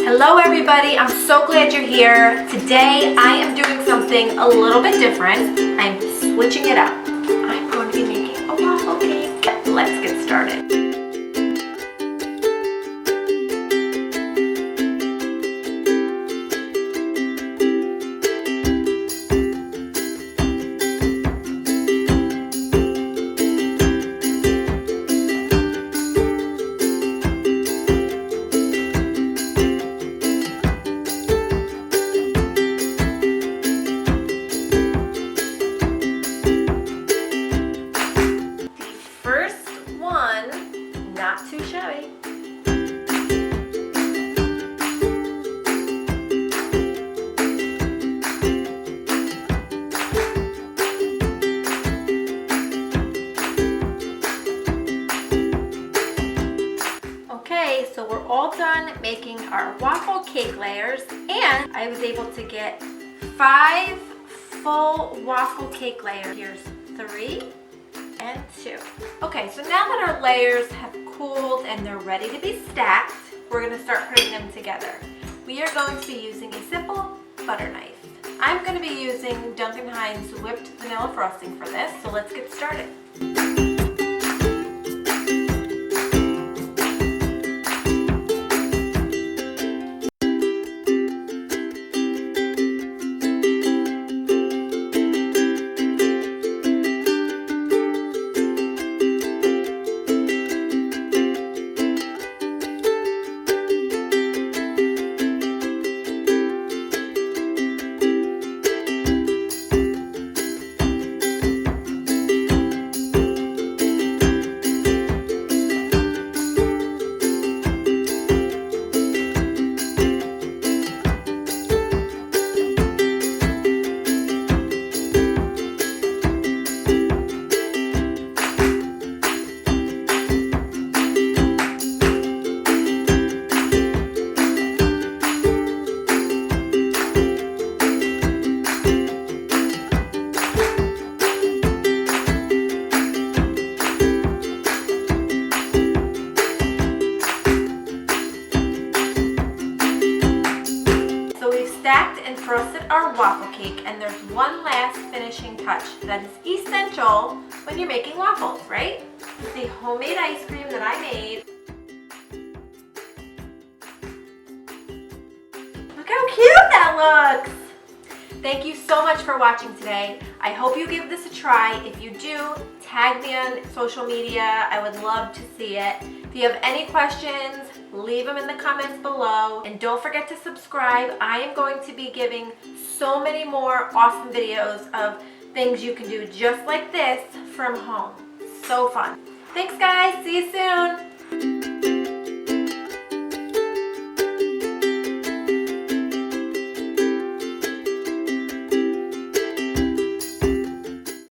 Hello everybody, I'm so glad you're here. Today I am doing something a little bit different. I'm switching it up. I'm going to be making a waffle cake. Let's get started. Not too shabby. Okay, so we're all done making our waffle cake layers, and I was able to get 5 full waffle cake layers. Here's 3 and 2. Okay, so now that our layers have cooled and they're ready to be stacked, we're going to start putting them together. We are going to be using a simple butter knife. I'm going to be using Duncan Hines whipped vanilla frosting for this, so let's get started. Stacked and frosted our waffle cake, and there's one last finishing touch that is essential when you're making waffles, right? It's the homemade ice cream that I made. Look how cute that looks! Thank you so much for watching today. I hope you give this a try. If you do, tag me on social media. I would love to see it. If you have any questions, leave them in the comments below. And don't forget to subscribe. I am going to be giving so many more awesome videos of things you can do just like this from home. So fun. Thanks guys. See you soon.